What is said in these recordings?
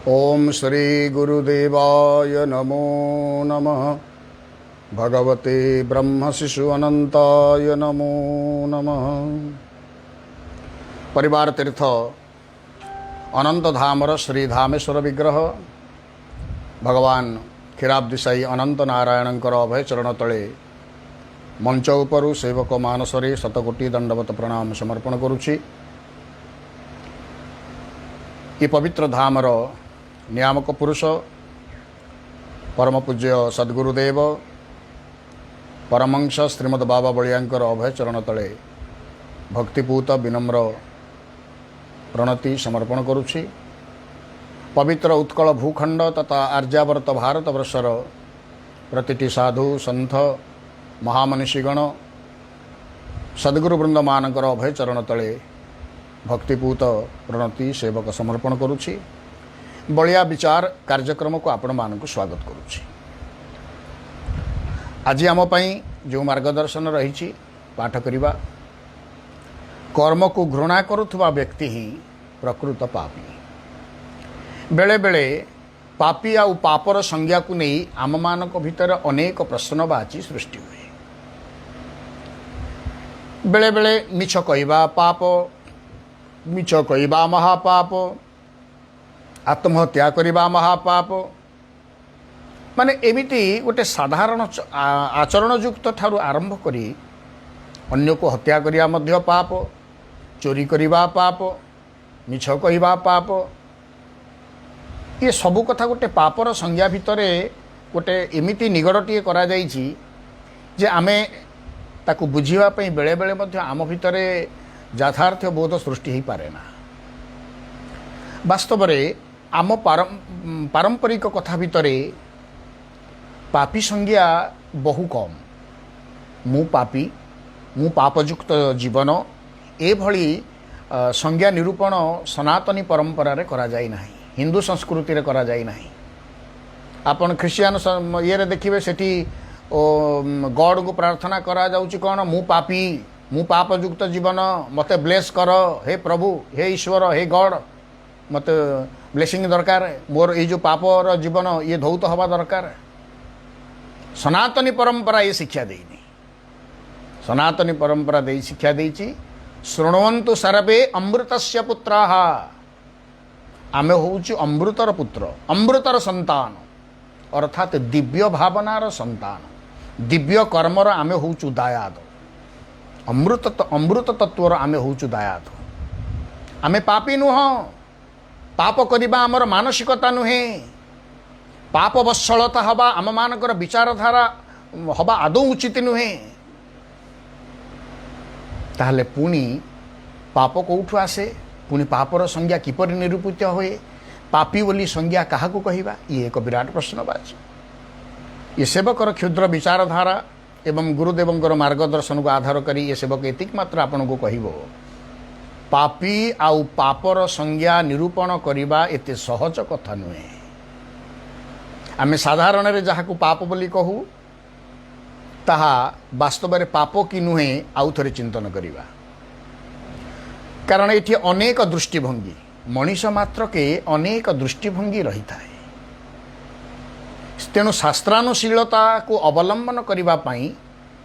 ओम श्री गुरुदेवाय नमो नमः। भगवते ब्रह्म शिशु अनंताय नमो नमः। परिवार तीर्थ अनंत धामर श्रीधामेश्वर विग्रह भगवान क्षीराब्दी साई अनंत नारायणंकर अभय चरण तले मंच उपरु सेवक मानसरे शतकोटी दंडवत प्रणाम समर्पण करुछि। ये पवित्र धामर नियामक पुरुष परम पूज्य सद्गुरुदेव परमंश श्रीमद बाबा बलियांकर अभय चरण तले भक्तिपूत विनम्र प्रणति समर्पण करुछि। पवित्र उत्कल भूखंड तथा आर्यावर्त भारत वर्षर प्रतिटी साधु संत महामनीषीगण सद्गुरुवृंद मानकर अभय चरण तले भक्तिपूत प्रणति सेवक समर्पण करुछि। बलिया विचार कार्यक्रम को आपण मानक स्वागत करुछि। आज आम पई जो मार्गदर्शन रही पाठ करिबा, कर्म को घृणा करुथुवा व्यक्ति ही प्रकृत पापी। बेले बेले पापी आउ पापर संज्ञा को नहीं आम मानक भितर अनेक प्रश्नवाची सृष्टि हुए। बेले बेले मिछ कहवा पाप, मिछ कहवा महापाप, आत्महत्या करवा महापाप, माने एमिति गोटे साधारण आचरण युक्त ठारू आरंभ करी अन्य को हत्या करिया मध्य पाप, चोरी करवा पाप, मिछ कहवा पाप, ये सबु कथा गोटे पापर संज्ञा भितरे गोटे एमिति निगड़टिए करा जाइछि जे आमे ताकु बुझिबा पई बेले बेले मध्य आम भितरे यथार्थ बोध सृष्टि ही पारे ना। वास्तव रे आम पारंपरिक कथा भितरे पापी संज्ञा बहु कम। मु पापी, मु पापयुक्त जीवन एभली संज्ञा निरूपण सनातनी परंपरा रे करा जाई नाही, हिंदू संस्कृति रे करा जाई नाही। आपण ख्रिस्टियन ये देखिए सेठी गॉड को प्रार्थना करा जाउची कोन, मु पापी, मु पापयुक्त जीवन, मते ब्लेस कर हे प्रभु, हे ईश्वर, हे गॉड, मते ब्लेसिंग दरकार, मोर ये जो पापर जीवन ये धौत हवा दरकार। सनातनी परंपरा ये शिक्षा देनी, सनातनी परंपरा दे शिक्षा देछि शृण्वन्तु सर्वे अमृतस्य पुत्राः। आमे होउछु अमृतर पुत्र, अमृतर संतान, अर्थात दिव्य भावनार संतान, दिव्य कर्मर आमे होउछु दायाद, अमृत तत्वर आमे होउछु दायाद। आमे पापी नुह, पाप करिबा आमर मानसिकता नुहे, पाप वत्सलता हवा आम मानकर विचारधारा हवा आदौ उचित नुहे। ताहले पुणी पाप कौठु आसे, पुणी पापर संज्ञा किपर निरूपित हुए, पापी बोली संज्ञा काहा को कहिबा, ये एक विराट प्रश्नवाची। ये सेवकर क्षुद्र विचारधारा एवं गुरुदेवंकर मार्गदर्शन को आधार करी ये सेवक एतिक मात्र आपन को कहिबो, पापी आउ पापर संज्ञा निरूपण करिबा एते सहज कथा नुहे। आमे साधारण रे जहा को पाप बोली कहू ताहा वास्तव रे पाप कि नुहे आउ थरे चिंतन करिबा। कारण एठी अनेक दृष्टिभंगी, मनीष मात्र के अनेक दृष्टिभंगी रही थाए। तेणु शास्त्रानुशीलता को अवलंबन करिबा पई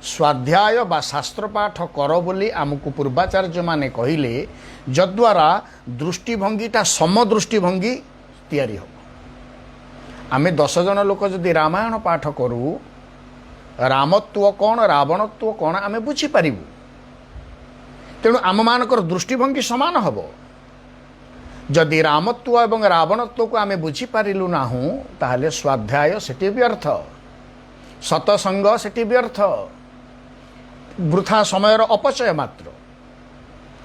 स्वाध्याय बा शास्त्र पाठ कर बोली आमको पूर्वाचार्य माने कहिले, जद्वारा दृष्टिभंगीटा समदृष्टिभंगी तैयारी हो। आमे 10 जन लोक जदि रामायण पाठ करू, रामत्व कौन रावणत्व कौन आमे बुझी पारिबु। तेणु आम मानकर दृष्टिभंगी समान हबो। जदि रामत्व एवं रावणत्व को आमे बुझी पारिलु नाहु, ताहले स्वाध्याय सेठी व्यर्थ, सतसंग सेठी व्यर्थ, वृथा समयर अपचय मात्र।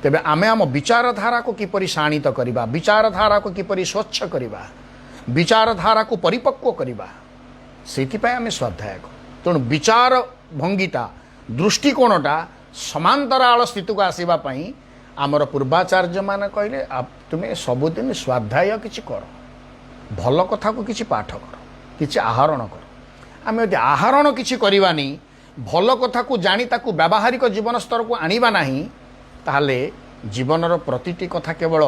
तेबे आमे आम विचारधारा को किपरि शाणित करिबा, विचारधारा को किपरि स्वच्छ करिबा, विचारधारा को परिपक्व करिबा, सेथिपाई आमे स्वाध्याय करू। तेणु विचार भंगीटा दृष्टिकोणटा समांतराल स्थित को आसीबा पई आमर पूर्वाचार्य मान कहले, तुमे सबुदिन स्वाध्याय किछि कर, भल कथा को किछि पाठ कर, किछि आहरण कर। आमे यदि आहरण किछि करिबानी, भल कथा को जानी ताकू व्यावहारिक जीवन स्तर को आनिबा नाही, ताहले जीवनर प्रतिटी कथा केवल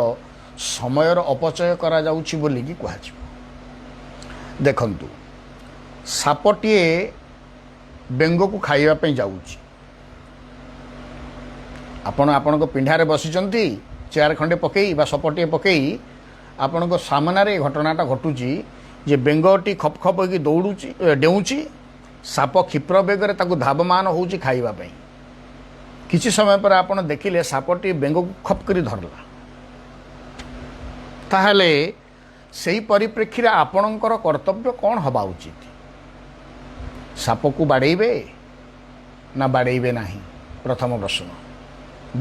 ସମୟର ଅପଚୟ କରାଯାଉଛି ବୋଲିକି କୁହାଯିବ। ଦେଖନ୍ତୁ, ସାପଟିଏ ବେଙ୍ଗକୁ ଖାଇବା ପାଇଁ ଯାଉଛି। ଆପଣ ଆପଣଙ୍କ ପିଣ୍ଡାରେ ବସିଛନ୍ତି, ଚେୟାର ଖଣ୍ଡେ ପକେଇ ବା ସପଟିଏ ପକେଇ ଆପଣଙ୍କ ସାମ୍ନାରେ ଏ ଘଟଣାଟା ଘଟୁଛି ଯେ ବେଙ୍ଗଟି ଖପ୍ ଖପ୍ ହୋଇକି ଦୌଡ଼ୁଛି, ଡେଉଁଛି, ସାପ କ୍ଷିପ୍ର ବେଗରେ ତାକୁ ଧାବମାନ ହେଉଛି ଖାଇବା ପାଇଁ। କିଛି ସମୟ ପରେ ଆପଣ ଦେଖିଲେ ସାପଟି ବେଙ୍ଗକୁ ଖପ୍ କରି ଧରିଲା। ତାହେଲେ ସେହି ପରିପ୍ରେକ୍ଷୀରେ ଆପଣଙ୍କର କର୍ତ୍ତବ୍ୟ କ'ଣ ହେବା ଉଚିତ? ସାପକୁ ବାଡ଼େଇବେ ନା ବାଡ଼େଇବେ ନାହିଁ? ପ୍ରଥମ ପ୍ରଶ୍ନ।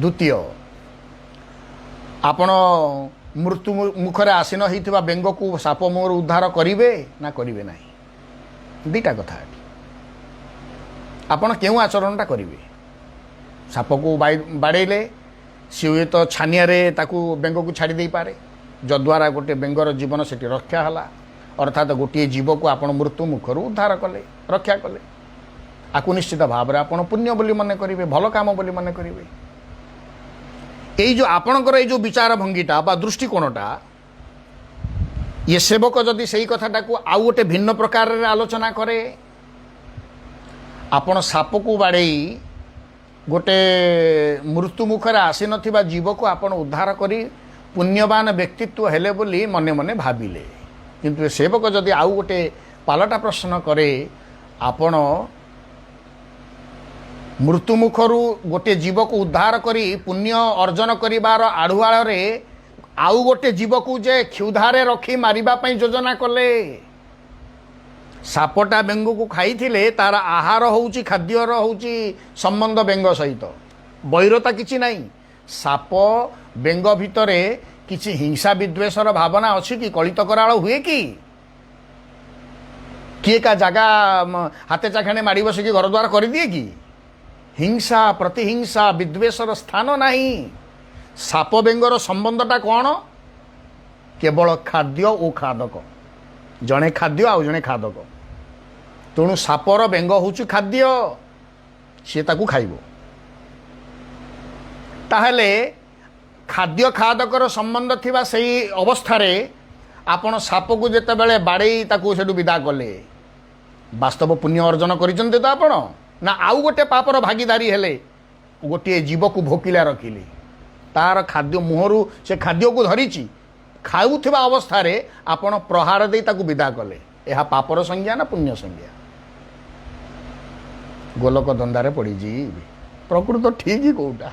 ଦ୍ୱିତୀୟ, ଆପଣ ମୃତ୍ୟୁ ମୁଖରେ ଆସୀନ ହୋଇଥିବା ବେଙ୍ଗକୁ ସାପ ମୁହଁରୁ ଉଦ୍ଧାର କରିବେ ନା କରିବେ ନାହିଁ? ଦୁଇଟା କଥା ଏଠି। ଆପଣ କେଉଁ ଆଚରଣଟା କରିବେ? ସାପକୁ ବାଡ଼େଇଲେ ସେ ହୁଏତ ଛାନିଆରେ ତାକୁ ବେଙ୍ଗକୁ ଛାଡ଼ି ଦେଇପାରେ, ଯଦ୍ୱାରା ଗୋଟେ ବେଙ୍ଗର ଜୀବନ ସେଠି ରକ୍ଷା ହେଲା। ଅର୍ଥାତ୍ ଗୋଟିଏ ଜୀବକୁ ଆପଣ ମୃତ୍ୟୁ ମୁଖରୁ ଉଦ୍ଧାର କଲେ, ରକ୍ଷା କଲେ। ଆକୁ ନିଶ୍ଚିତ ଭାବରେ ଆପଣ ପୁଣ୍ୟ ବୋଲି ମନେ କରିବେ, ଭଲ କାମ ବୋଲି ମନେ କରିବେ। ଏଇ ଯେଉଁ ଆପଣଙ୍କର ଏଇ ଯେଉଁ ବିଚାର ଭଙ୍ଗୀଟା ବା ଦୃଷ୍ଟିକୋଣଟା, ଇଏ ସେବକ ଯଦି ସେଇ କଥାଟାକୁ ଆଉ ଗୋଟେ ଭିନ୍ନ ପ୍ରକାରରେ ଆଲୋଚନା କରେ, ଆପଣ ସାପକୁ ବାଡ଼େଇ ଗୋଟେ ମୃତ୍ୟୁ ମୁଖରେ ଆସିନଥିବା ଜୀବକୁ ଆପଣ ଉଦ୍ଧାର କରି ପୁଣ୍ୟବାନ ବ୍ୟକ୍ତିତ୍ୱ ହେଲେ ବୋଲି ମନେ ମନେ ଭାବିଲେ। କିନ୍ତୁ ଏ ସେବକ ଯଦି ଆଉ ଗୋଟେ ପାଲଟା ପ୍ରଶ୍ନ କରେ, ଆପଣ ମୃତ୍ୟୁମୁଖରୁ ଗୋଟିଏ ଜୀବକୁ ଉଦ୍ଧାର କରି ପୁଣ୍ୟ ଅର୍ଜନ କରିବାର ଆଢ଼ୁଆଳରେ ଆଉ ଗୋଟେ ଜୀବକୁ ଯେ କ୍ଷୁଧାରେ ରଖି ମାରିବା ପାଇଁ ଯୋଜନା କଲେ। ସାପଟା ବେଙ୍ଗକୁ ଖାଇଥିଲେ, ତାର ଆହାର ହେଉଛି, ଖାଦ୍ୟର ହେଉଛି ସମ୍ବନ୍ଧ ବେଙ୍ଗ ସହିତ, ବୈରତା କିଛି ନାହିଁ। ସାପ ବେଙ୍ଗ ଭିତରେ କିଛି ହିଂସା ବିଦ୍ୱେଷର ଭାବନା ଅଛି କି? କଳିତ କରାଳ ହୁଏ କି? କିଏ କା ଜାଗା ହାତେ ଚାଖାଣେ ମାଡ଼ି ବସିକି ଘରଦ୍ୱାର କରିଦିଏ କି? ହିଂସା, ପ୍ରତିହିଂସା, ବିଦ୍ୱେଷର ସ୍ଥାନ ନାହିଁ। ସାପ ବେଙ୍ଗର ସମ୍ବନ୍ଧଟା କ'ଣ? କେବଳ ଖାଦ୍ୟ ଓ ଖାଦକ। ଜଣେ ଖାଦ୍ୟ ଆଉ ଜଣେ ଖାଦକ। ତେଣୁ ସାପର ବେଙ୍ଗ ହେଉଛି ଖାଦ୍ୟ, ସିଏ ତାକୁ ଖାଇବ। ତାହେଲେ ଖାଦ୍ୟ ଖାଦକର ସମ୍ବନ୍ଧ ଥିବା ସେହି ଅବସ୍ଥାରେ ଆପଣ ସାପକୁ ଯେତେବେଳେ ବାଡ଼େଇ ତାକୁ ସେଠୁ ବିଦା କଲେ, ବାସ୍ତବ ପୁଣ୍ୟ ଅର୍ଜନ କରିଛନ୍ତି ତ ଆପଣ? ନା ଆଉ ଗୋଟେ ପାପର ଭାଗିଦାରୀ ହେଲେ? ଗୋଟିଏ ଜୀବକୁ ଭୋକିଲା ରଖିଲେ, ତାର ଖାଦ୍ୟ ମୁହଁରୁ ସେ ଖାଦ୍ୟକୁ ଧରିଛି, ଖାଉଥିବା ଅବସ୍ଥାରେ ଆପଣ ପ୍ରହାର ଦେଇ ତାକୁ ବିଦା କଲେ। ଏହା ପାପର ସଂଜ୍ଞା ନା ପୁଣ୍ୟ ସଂଜ୍ଞା? ଗୋଲକ ଧନ୍ଦାରେ ପଡ଼ିଯିବେ। ପ୍ରକୃତ ଠିକ୍ କେଉଁଟା?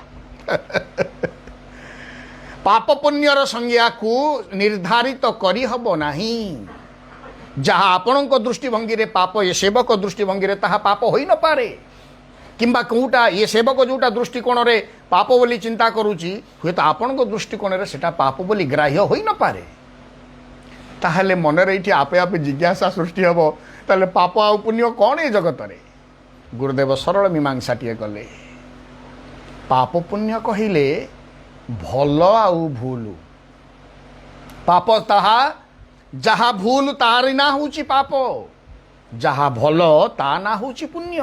ପାପ ପୁଣ୍ୟର ସଂଜ୍ଞାକୁ ନିର୍ଦ୍ଧାରିତ କରିହେବ ନାହିଁ। ଯାହା ଆପଣଙ୍କ ଦୃଷ୍ଟିଭଙ୍ଗୀରେ ପାପ, ଏ ସେବକ ଦୃଷ୍ଟିଭଙ୍ଗୀରେ ତାହା ପାପ ହୋଇନପାରେ। କିମ୍ବା କେଉଁଟା ଏ ସେବକ ଯେଉଁଟା ଦୃଷ୍ଟିକୋଣରେ ପାପ ବୋଲି ଚିନ୍ତା କରୁଛି, ହୁଏତ ଆପଣଙ୍କ ଦୃଷ୍ଟିକୋଣରେ ସେଟା ପାପ ବୋଲି ଗ୍ରାହ୍ୟ ହୋଇନପାରେ। ତାହେଲେ ମନରେ ଏଇଠି ଆପେ ଆପେ ଜିଜ୍ଞାସା ସୃଷ୍ଟି ହେବ, ତାହେଲେ ପାପ ଆଉ ପୁଣ୍ୟ କ'ଣ ଏ ଜଗତରେ? ଗୁରୁଦେବ ସରଳ ମୀମାଂସାଟିଏ କଲେ। ପାପ ପୁଣ୍ୟ କହିଲେ ଭଲ ଆଉ ଭୁଲ। ପାପ ତାହା ଯାହା ଭୁଲ ତାରି ନାଁ ହେଉଛି ପାପ, ଯାହା ଭଲ ତା ନାଁ ହେଉଛି ପୁଣ୍ୟ।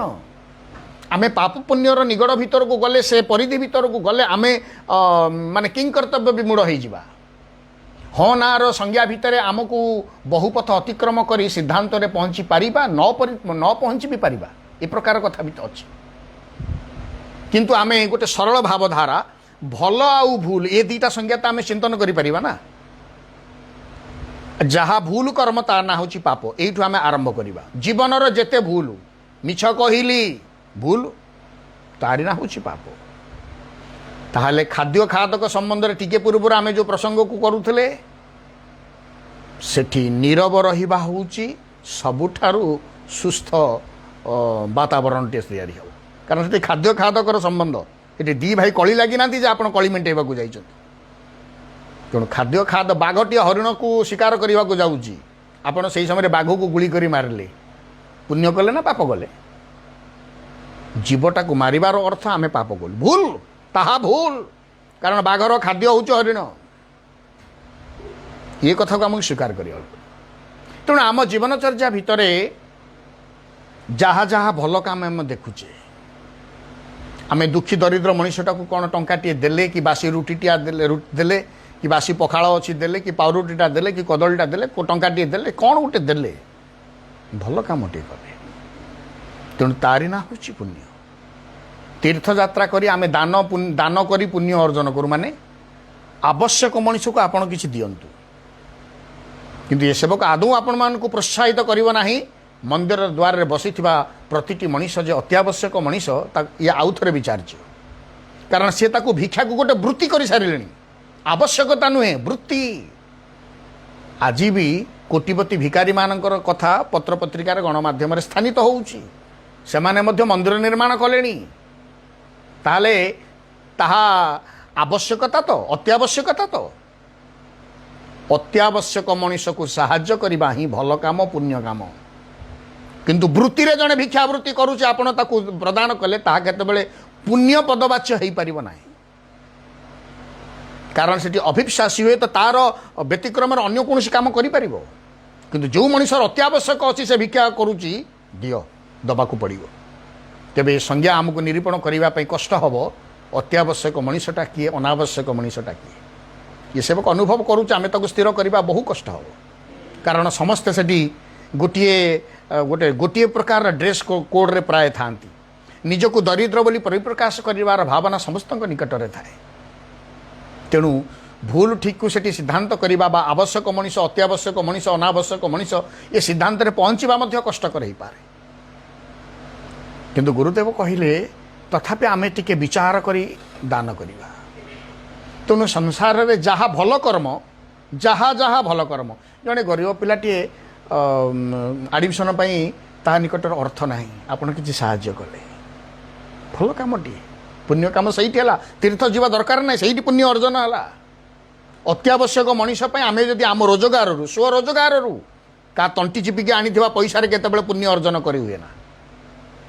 ଆମେ ପାପ ପୁଣ୍ୟର ନିଗଡ଼ ଭିତରକୁ ଗଲେ, ସେ ପରିଧି ଭିତରକୁ ଗଲେ ଆମେ ମାନେ କିଂ କର୍ତ୍ତବ୍ୟ ବିମୂଢ଼ ହୋଇଯିବା। ହଁ ନାଁର ସଂଜ୍ଞା ଭିତରେ ଆମକୁ ବହୁପଥ ଅତିକ୍ରମ କରି ସିଦ୍ଧାନ୍ତରେ ପହଞ୍ଚି ପାରିବା, ନ ପହଞ୍ଚି ବି ପାରିବା, ଏ ପ୍ରକାର କଥା ବି ଅଛି। କିନ୍ତୁ ଆମେ ଗୋଟେ ସରଳ ଭାବଧାରା, ଭଲ ଆଉ ଭୁଲ, ଏ ଦୁଇଟା ସଂଜ୍ଞା ତ ଆମେ ଚିନ୍ତନ କରିପାରିବା ନା। ଯାହା ଭୁଲ କର୍ମ ତା ନାଁ ହେଉଛି ପାପ। ଏଇଠୁ ଆମେ ଆରମ୍ଭ କରିବା। ଜୀବନର ଯେତେ ଭୁଲ, ମିଛ କହିଲି ଭୁଲ, ତାରି ନାଁ ହେଉଛି ପାପ। ତାହେଲେ ଖାଦ୍ୟ ଖାଦକ ସମ୍ବନ୍ଧରେ ଟିକେ ପୂର୍ବରୁ ଆମେ ଯେଉଁ ପ୍ରସଙ୍ଗକୁ କରୁଥିଲେ, ସେଠି ନୀରବ ରହିବା ହେଉଛି ସବୁଠାରୁ ସୁସ୍ଥ ବାତାବରଣଟିଏ ତିଆରି ହେବ। କାରଣ ସେଠି ଖାଦ୍ୟ ଖାଦକର ସମ୍ବନ୍ଧ, ଏଠି ଦୁଇ ଭାଇ କଳି ଲାଗିନାହାନ୍ତି ଯେ ଆପଣ କଳି ମେଣ୍ଟାଇବାକୁ ଯାଇଛନ୍ତି। ତେଣୁ ଖାଦ୍ୟ ଖାଦ, ବାଘଟିଏ ହରିଣକୁ ଶିକାର କରିବାକୁ ଯାଉଛି, ଆପଣ ସେହି ସମୟରେ ବାଘକୁ ଗୁଳି କରି ମାରିଲେ, ପୁଣ୍ୟ କଲେ ନା ପାପ କଲେ? ଜୀବଟାକୁ ମାରିବାର ଅର୍ଥ ଆମେ ପାପ କଲୁ, ଭୁଲ, ତାହା ଭୁଲ। କାରଣ ବାଘର ଖାଦ୍ୟ ହେଉଛି ହରିଣ, ଏ କଥାକୁ ଆମକୁ ସ୍ୱୀକାର କରିବାକୁ। ତେଣୁ ଆମ ଜୀବନଚର୍ଯ୍ୟା ଭିତରେ ଯାହା ଯାହା ଭଲ କାମ ଆମେ ଦେଖୁଛେ, ଆମେ ଦୁଃଖୀ ଦରିଦ୍ର ମଣିଷଟାକୁ କ'ଣ ଟଙ୍କାଟିଏ ଦେଲେ, କି ବାସି ରୁଟିଟିଆ ଦେଲେ कि बासी पखाड़ अच्छी देले कि पाउरुटीटा देले कि कदलीटा देले टंकाटे देले कौन गोटे देले भल कमटे कले तेणु तारी ना हूँ पुण्य तीर्थयात्रा करी आमे दान करी पुण्य अर्जन करूँ माने आवश्यक मनुष्य को आपण किसी दिंतु किंतु ये सेवक आदौ आपण मान को प्रोत्साहित करिवो नाही मंदिर द्वार रे बसी प्रतिटी मनीष जे अत्यावश्यक मनीष ये आउ थे विचार्य कारण सी ताकू भिक्षा को गोटे वृत्ति कर सारे आवश्यकता नुहे वृत्ति आज भी कोटिपति भिकारी मानकर कथा पत्र पत्रिकार गणमाध्यम स्थानित होउची सेमाने मध्य मंदिर निर्माण कले ताले ताहा आवश्यकता तो अत्यावश्यकता तो अत्यावश्यक मनुष्य को साहाय्य करबा ही भल काम पुण्य काम किंतु वृत्ति रे जने भिक्षावृत्ति करूचे आपण ताकू प्रदान कले ताहा केतेबेले पुण्य पदवाच्य हो पारिब नाही कारण सेठी अभिप्सासी हुए तो तार व्यतिक्रम अन्य कौन काम करें किंतु जो मनुष्य अत्यावश्यक अच्छी से भिक्षा करुच्ची दियो दबाक पड़ो तेरे संज्ञा आमको निरूपण करने कष्ट हम अत्यावश्यक मनुष्यटा किए अनावश्यक मनुष्यटा किए ये सेवक अनुभव करुचे आम ताको स्थिर करवा बहु कष्ट हम कारण समस्ते से गोटे गोटे गोटे प्रकार ड्रेस कोड रे प्राय था निजको दरिद्र बोली परिप्रकाश कर भावना समस्त निकट में थाए तेणु भूल ठीक को सेठी सिद्धांत करवा बा आवश्यक मनीष अत्यावश्यक मनीष अनावश्यक मनीष ये सिद्धांत पहुँचवा कष्टकर हो पारे किंतु गुरुदेव कहले तथापि आमे टिके विचार करी दान करवा तेणु संसार रे जहा भल कर्म जहा जहा भल कर्म जड़े गरीब पिलाटे आडमिशन ता निकट अर्थ ना आपड़ किसी साहाय्य कले भल कमटी पुण्य कम सही तीर्थ जीवा दरकार ना सही पुण्य अर्जन है अत्यावश्यक मनीष आम जदि आम रोजगार स्वरोजगार का तंटी चिपिकी आनी पैसा केतबेले पुण्य अर्जन कर हुए ना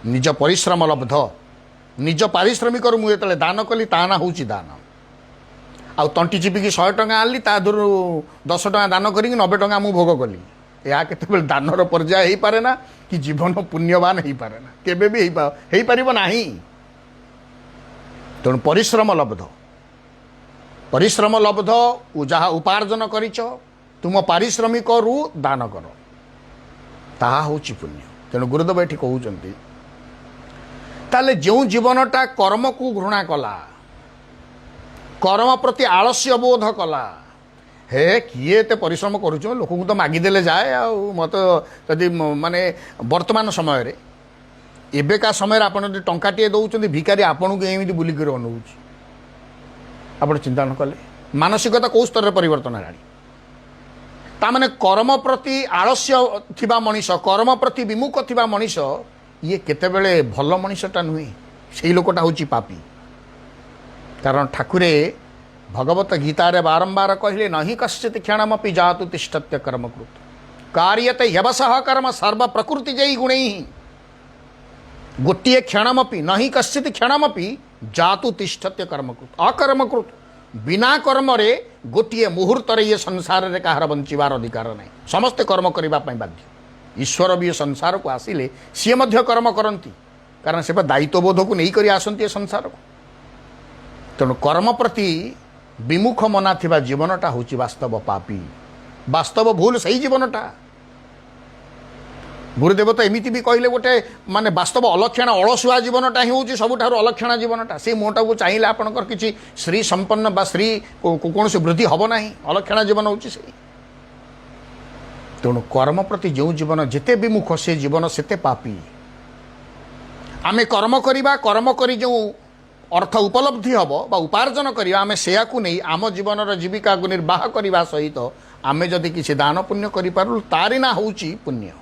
निज परिश्रम लब्ध निज पारिश्रमिक मुझे दान कली ता ना हूँ दान आउ तंटी चिपिकी 100 टंका आनली ता दूर 10 टंका दान करी 90 टंका मु भोग कली या केतबेले दानर पर्याय हो पारे ना कि जीवन पुण्यवान हो पारे ना केबे भी हो पारिबो नाही तेणु परिश्रम लब्ध जहाँ उपार्जन करिच तुम पारिश्रमिक रु दान कर ताहा होची पुण्य तेणु गुरुदेव ये कहते ताले जो जीवनटा कर्म को घृणा कला कर्म प्रति आलस्य बोध कला हे किए एत परिश्रम करुच लोक तो मागिदेले जाए मत जदि माने वर्तमान समय रे एबेका समय आपड़ टंकाटे दौरान भिकारी आपन को एमती बुलिक अनौच आप चिंता न कले मानसिकता कौ स्तर परिवर्तन है ताने कर्म प्रति आलस्य थिबा मनीष कर्म प्रति विमुख थिबा मनीष ये केतेबेले भल मनीषटा नुहे से लोकटा हूँ पापी कारण ठाकुरे भगवत गीतारे बारंबार कहले नहीं कश्चित क्षणमपि जातु तिष्ठत्य कर्मकृत कार्यते यवसः कर्म सर्व प्रकृति जयी गुण गोटे क्षणमपि नहीं कश्चित क्षणमपि जातु तिष्ठत्य कर्मकृत अकर्मकृत बिना कर्म रे गोटे मुहूर्त ये संसार रे कहार बंचिबार अधिकार नहीं समस्ते कर्म करने बाध्य ईश्वर भी संसार को आसिले सी मध्य कर्म करती कारण से दायित्वबोध को नहीं करी आसंती संसार को तेणु कर्म प्रति विमुख मना थिबा जीवनटा हूँ वास्तव पापी वास्तव भूल सही जीवनटा गुरुदेव तो एमती भी कहले गोटे माने वास्तव अलक्षण अलसुआ जीवनटा ही हूँ सबुठार अलक्षण जीवनटा से मुहटा को चाहिए आपंकर किसी श्री संपन्न बा श्री कौन से वृद्धि हम ना अलक्षण जीवन हूँ से तेणु कर्म प्रति जो जीवन जिते विमुख से जीवन सेते पापी आमे कर्म करिबा कर्म करी जो अर्थ उपलब्धि हम बा उपार्जन करिबा आमे सेया को नहीं आम जीवन जीविका को निर्वाह करने सहित आमे जदि किसी दान पुण्य करि पारु तारि ना होउची पुण्य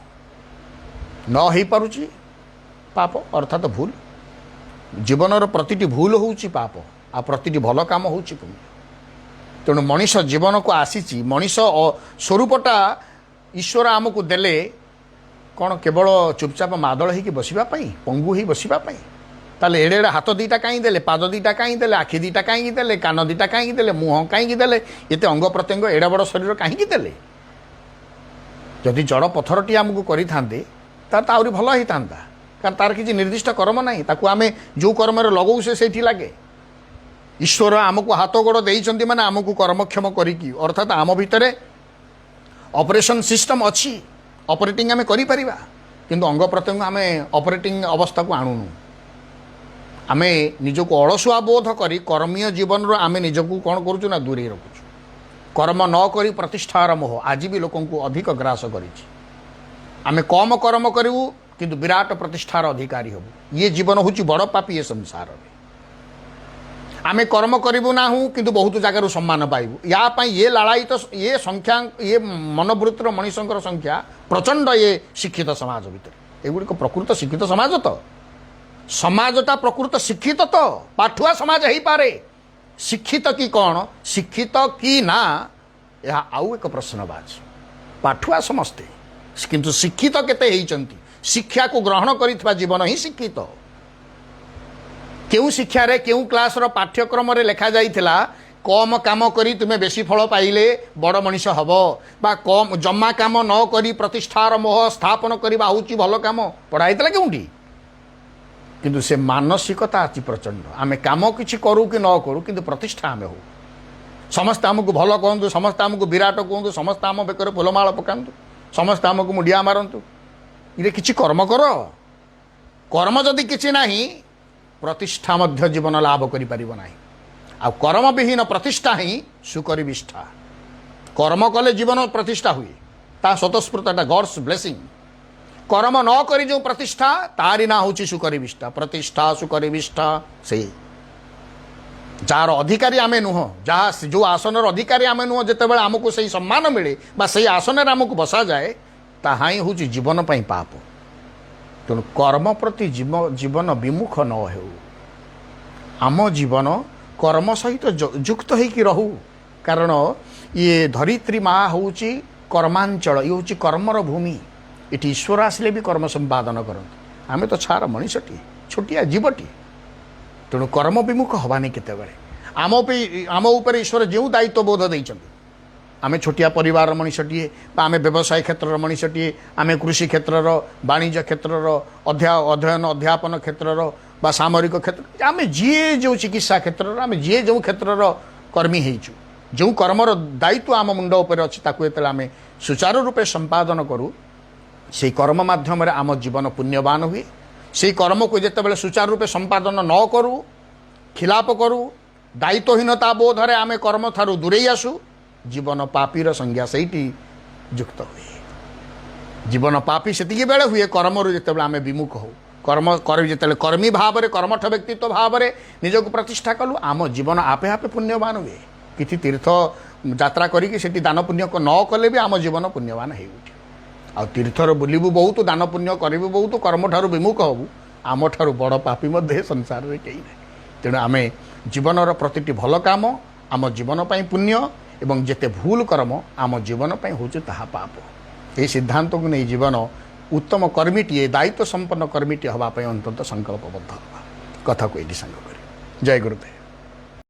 न हो पारुची पाप अर्थात भूल जीवनर प्रतिटी भूल होउची पाप आ प्रतिटी भल काम होउची पुण्य तेणु मनीष जीवन को आसीची मनीष स्वरूपटा ईश्वर आमको देले कौन केवल चुपचाप मादल हो बसवाई पंगु हो बसवाई ताले एड़े एड़े हाथ दीटा कहीं देले पाद दीटा कहीं देले आखि दीटा कहीं देले कान दीटा कहीं देले मुह कहीं देले ये अंग प्रत्यंग एड़ा बड़ शरीर कहीं देले जदि जड़ पथरटी आमको करि थांते तार भल होता कारण तार किसी निर्दिष्ट कर्म ना ताकू आमे जो कर्म लगौ से लगे ईश्वर आमको हाथ गोड़ देइछन्ति माने आमको कर्मक्षम करिकी अर्थात आम भितर ऑपरेशन सिस्टम अच्छी ऑपरेटिंग आम करि परिबा किंतु अंग प्रत्यंग आम ऑपरेटिंग अवस्था को आणुनु आम निजको अलसुआ बोध करी कर्मीय जीवन रो आम निजको कौन करूँ ना दूरे रखुचु कर्म न करी प्रतिष्ठार मोह आज भी लोक अधिक ग्रास करिछि आम कम कर्म करूँ किंतु विराट प्रतिष्ठार अधिकारी हबु ये जीवन होची बड़ पापी ये संसार रे आमे कर्म करूँ ना किंतु बहुत जगार सम्मान पाइबू या ये लाड़ायित ये संख्या ये मनोवृत्तिर मनीषंकर संख्या प्रचंड ये शिक्षित समाज भितर एगुड़िक प्रकृत शिक्षित समाज तो समाजटा प्रकृत शिक्षित तो पाठुआ समाज हो पारे शिक्षित की कौन शिक्षित कि ना यह आउ एक प्रश्नवाच पाठुआ समस्ते किंतु शिक्षित केते होइचंती शिक्षा को ग्रहण करिथबा जीवन ही शिक्षित केउ शिक्षा रे केउ क्लास रो पाठ्यक्रम रे लिखा जाइथिला कम काम करी तुमे बेसी फल पाइले बड़ मनीष हब बा कम जम्मा काम न करी प्रतिष्ठार मोह स्थापन करबा होची भलो काम पढ़ाइतला केउंठी किंतु से मानसिकता अछि प्रचंड आमे काम किछि करू कि न करू किंतु प्रतिष्ठा आमे हो समस्त आमको भल कहतु समस्त आमको विराट कहतु समस्त आम बेकर फुलमाल पकातु समस्त आमको मुंडिया मारतु ये किछि कर्म कर कर्म जदि किछि नाही प्रतिष्ठा मध्य जीवन लाभ करि परिबो नाही आ कर्म विहीन प्रतिष्ठा ही सुकरी विष्ठा कर्म कले जीवन प्रतिष्ठा हुए ता स्वतस्फूर्तटा गॉड्स ब्लेसिंग कर्म न करी जो प्रतिष्ठा तारी ना होची सुकरी विष्ठा प्रतिष्ठा सुकरी विष्ठा से जार अधिकारी आमे नुह जहाँ जो आसनर अधिकारी आमे नुह जिते बळे आमको सही सम्मान मिले बा सही आसन आमको बसा जाए ताहा ही होची जीवन पई पाप तेणु कर्म प्रति जीवन विमुख न हो आम जीवन कर्म सहित युक्त होइकी रहू कारण ये धरित्री माँ होची कर्मांचल ये होची कर्मर भूमि इटी ईश्वर आसिले भी कर्म संपादन करते आमे तो छार मनीषटी छोटिया जीवटी तेणु कर्म विमुख हवानी केतेबेले आम उपर ईश्वर जो दायित्व बोध देइछन्ति आमे छोटिया परिवार मनीषटीए आमे व्यवसाय क्षेत्र मनीषटीए आमे कृषि क्षेत्र वाणिज्य क्षेत्र अध्ययन अध्यापन क्षेत्र बा सामरिक क्षेत्र आमे जी जो चिकित्सा क्षेत्र आमे जी जो क्षेत्र कर्मी हेचु जो कर्मर दायित्व आम मुंड उपर अछि ताकू एतले आमे सुचारू रूपे संपादन करू से कर्म माध्यम आम जीवन पुण्यवान हुए से कर्म को जितेबाला सुचारू रूपे संपादन न करू खिलाप करू दायित्वहीनता बोधरे आमे कर्म थारू दूरे आसू जीवन पापीर संज्ञा से युक्त हुए जीवन पापी से बेले हुए कर्म जितेबाला आमे विमुख हो कर्म कर जिते कर्मी भाव में कर्मठ व्यक्तित्व भाव में निजक प्रतिष्ठा कलु आम जीवन आपे आपे पुण्यवान हुए किसी तीर्थ यात्रा करी दान पुण्य न कले भी आम जीवन पुण्यवान हो आ तीर्थर बुलबू बहुत दान पुण्य करू बहुत कर्म ठारू विमुख हबू आम ठारू बड़ पापी मध्य संसार में कहीं ना तेणु आम जीवनर प्रतिटी भल काम आम जीवन पाई पुण्य एवं जेते भूल कर्म आम जीवन पाई होचे ताहा पाप ये सिद्धांत को नहीं जीवन उत्तम कर्मीटीए दायित्व संपन्न कर्मीटीए हवाई अंततः संकल्पबद्ध हवा कथा को ये संग कर जय गुरुदेव।